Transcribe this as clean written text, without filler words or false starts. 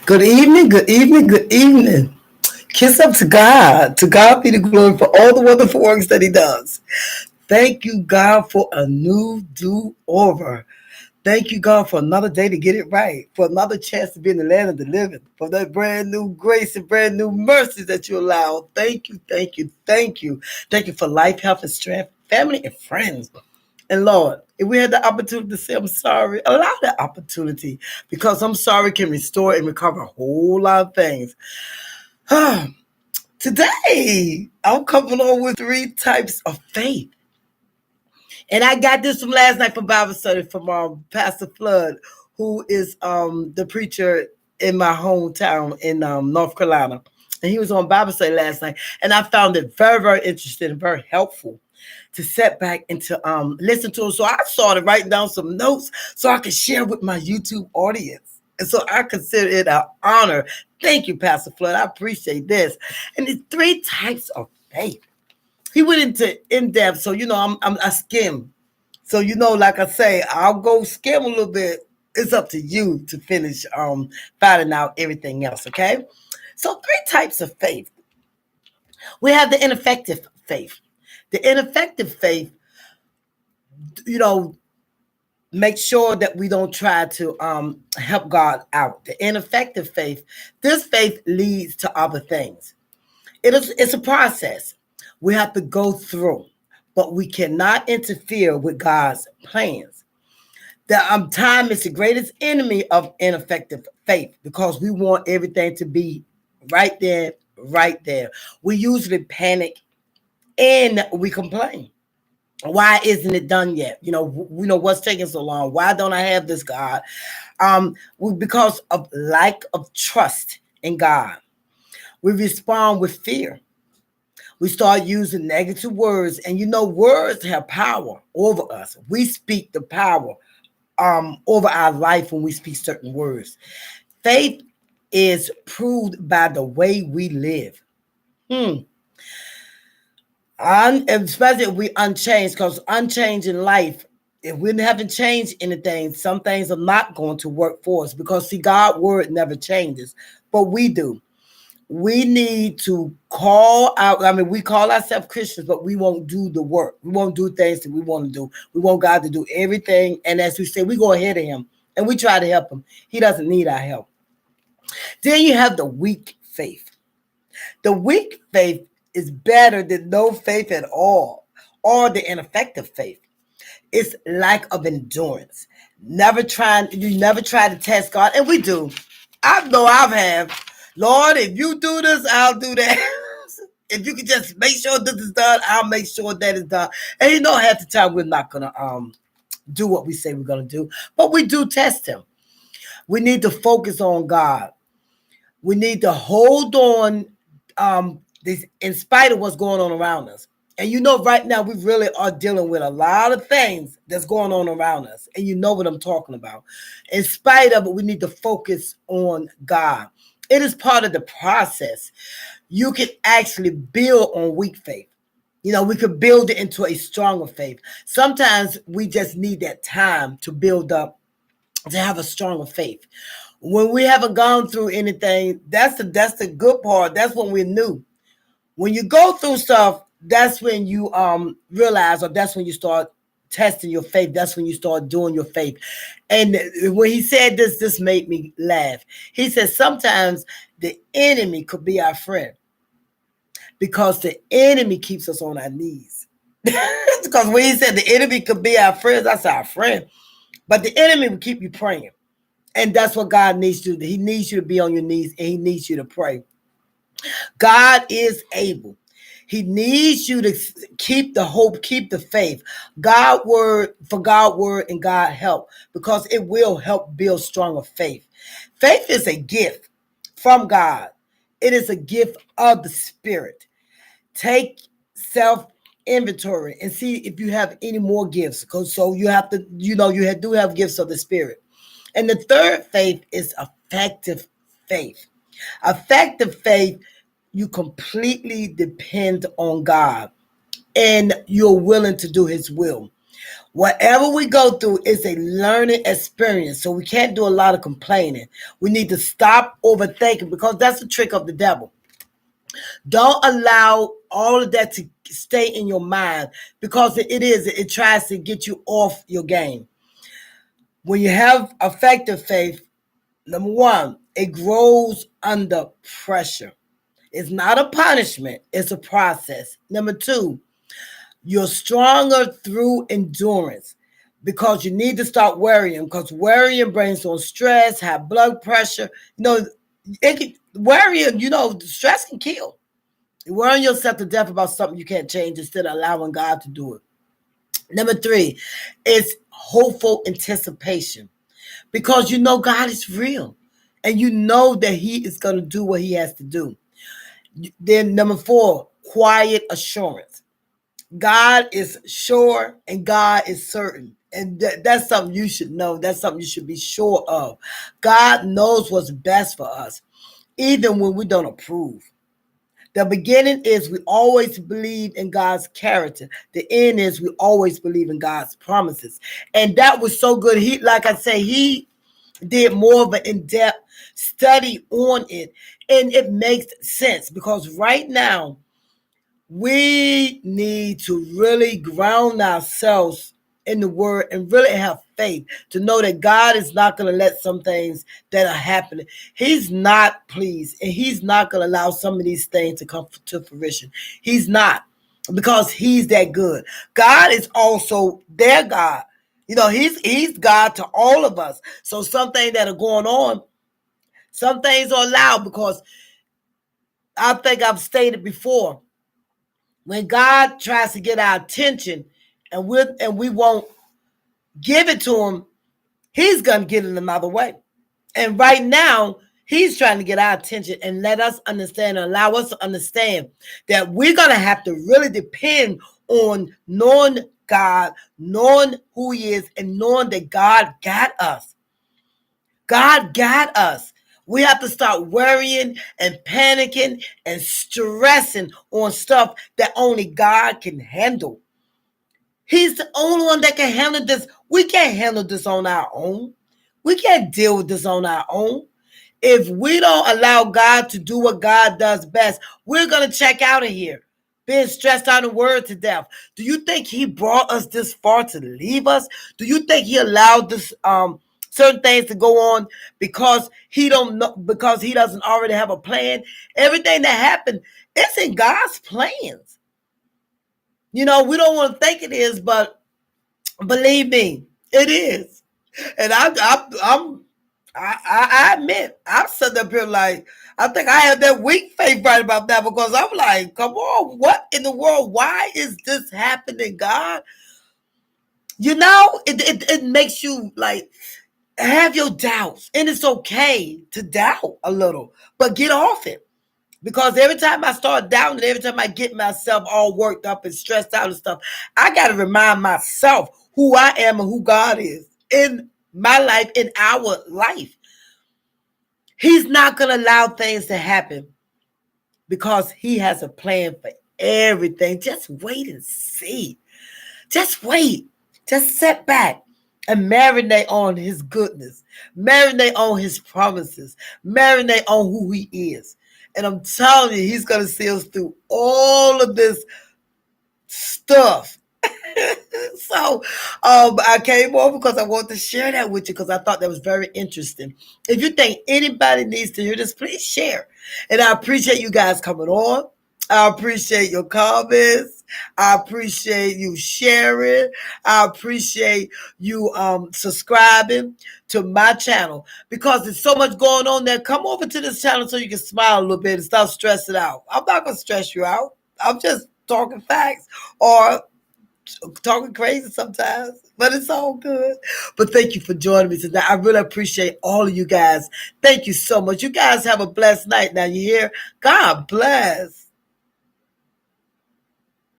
Good evening, good evening, good evening. Kiss up to God. To God be the glory for all the wonderful works that He does. Thank you, God, for a new do-over. Thank you, God, for another day to get it right, for another chance to be in the land of the living, for that brand new grace and brand new mercies that you allow. Thank you, thank you, thank you. Thank you for life, health, and strength, family, and friends. And Lord, if we had the opportunity to say I'm sorry, allow that opportunity because I'm sorry can restore and recover a whole lot of things. Today, I'm coming on with three types of faith. And I got this from last night from Bible study from Pastor Flood, who is the preacher in my hometown in North Carolina. And he was on Bible study last night. And I found it very, very interesting and very helpful to sit back and to listen to him. So I started writing down some notes so I could share with my YouTube audience. And so I consider it an honor. Thank you, Pastor Flood. I appreciate this. And the three types of faith. He went into in-depth, so I skim. So like I say, I'll go skim a little bit. It's up to you to finish finding out everything else, okay? So three types of faith. We have the ineffective faith. The ineffective faith, make sure that we don't try to help God out. The ineffective faith, this faith leads to other things. It's a process we have to go through, but we cannot interfere with God's plans. The time is the greatest enemy of ineffective faith because we want everything to be right there, right there. We usually panic and we complain. Why isn't it done yet? What's taking so long? Why don't I have this, God? Because of lack of trust in God. We respond with fear. We start using negative words, and words have power over us. We speak the power over our life when we speak certain words. Faith is proved by the way we live. Especially if we unchanged, because unchanged in life, if we haven't changed anything, some things are not going to work for us because, see, God's word never changes, but we do. We need to call out. We call ourselves Christians, but we won't do the work. We won't do things that we want to do. We want God to do everything. And as we say, we go ahead of him and we try to help him. He doesn't need our help. Then you have the weak faith. The weak faith is better than no faith at all, or the ineffective faith. It's lack of endurance. You never try to test God, and we do. I know I've had. Lord, if you do this, I'll do that. If you can just make sure this is done, I'll make sure that is done. And half the time we're not gonna do what we say we're gonna do, but we do test him. We need to focus on God. We need to hold on in spite of what's going on around us. And right now we really are dealing with a lot of things that's going on around us. And you know what I'm talking about. In spite of it, we need to focus on God. It is part of the process. You can actually build on weak faith. We could build it into a stronger faith. Sometimes we just need that time to build up, to have a stronger faith. When we haven't gone through anything, that's the good part. That's when we're new. When you go through stuff, that's when you realize, or that's when you start testing your faith. That's when you start doing your faith. And when he said this made me laugh. He said sometimes the enemy could be our friend because the enemy keeps us on our knees. Because when he said the enemy could be our friends, that's our friend. But the enemy will keep you praying. And that's what God needs you to do. He needs you to be on your knees and he needs you to pray. God is able. He needs you to keep the hope, keep the faith. God word and God help, because it will help build stronger faith. Faith is a gift from God. It is a gift of the Spirit. Take self-inventory and see if you have any more gifts. So you have to, you do have gifts of the Spirit. And the third faith is effective faith. Effective faith, you completely depend on God and you're willing to do his will. Whatever we go through is a learning experience. So we can't do a lot of complaining. We need to stop overthinking, because that's the trick of the devil. Don't allow all of that to stay in your mind, because it tries to get you off your game. When you have effective faith, number one, it grows under pressure. It's not a punishment, it's a process. Number two, you're stronger through endurance, because you need to start worrying, because worrying brings on stress, high blood pressure. Worrying, stress can kill. You're worrying yourself to death about something you can't change instead of allowing God to do it. Number three is hopeful anticipation, because you know God is real and you know that He is going to do what He has to do. Then number four, quiet assurance. God is sure and God is certain. And that's something you should know. That's something you should be sure of. God knows what's best for us, even when we don't approve. The beginning is we always believe in God's character. The end is we always believe in God's promises. And that was so good. Like I say, he did more of an in-depth study on it. And it makes sense, because right now, we need to really ground ourselves in the word and really have faith to know that God is not going to let some things that are happening. He's not pleased, and He's not going to allow some of these things to come to fruition. He's not, because He's that good. God is also their God. He's God to all of us. So some things that are going on, some things are allowed, because I think I've stated before, when God tries to get our attention and we won't give it to Him, He's going to get it another way. And right now, He's trying to get our attention and let us understand and allow us to understand that we're going to have to really depend on knowing God, knowing who He is, and knowing that God got us. God got us. We have to start worrying and panicking and stressing on stuff that only God can handle. He's the only one that can handle this. We can't handle this on our own. We can't deal with this on our own. If we don't allow God to do what God does best, we're going to check out of here, being stressed out and worried to death. Do you think He brought us this far to leave us? Do you think He allowed this certain things to go on because He don't know, because He doesn't already have a plan? Everything that happened, it's in God's plans. We don't want to think it is, but believe me, it is. And I admit, I'm sitting up here like, I think I have that weak faith right about that, because I'm like, come on, what in the world? Why is this happening, God? It makes you like have your doubts, and it's okay to doubt a little, but get off it. Because every time I start doubting, every time I get myself all worked up and stressed out and stuff, I got to remind myself who I am and who God is in my life, in our life. He's not going to allow things to happen because He has a plan for everything. Just wait and see. Just wait. Just sit back and marinate on His goodness. Marinate on His promises. Marinate on who He is. And I'm telling you, He's going to see us through all of this stuff. So I came over because I wanted to share that with you, because I thought that was very interesting. If you think anybody needs to hear this, please share. And I appreciate you guys coming on. I appreciate your comments. I appreciate you sharing. I appreciate you subscribing to my channel, because there's so much going on there. Come over to this channel so you can smile a little bit and stop stressing out. I'm not going to stress you out. I'm just talking facts or talking crazy sometimes, but it's all good. But thank you for joining me today. I really appreciate all of you guys. Thank you so much. You guys have a blessed night. Now you hear? God bless.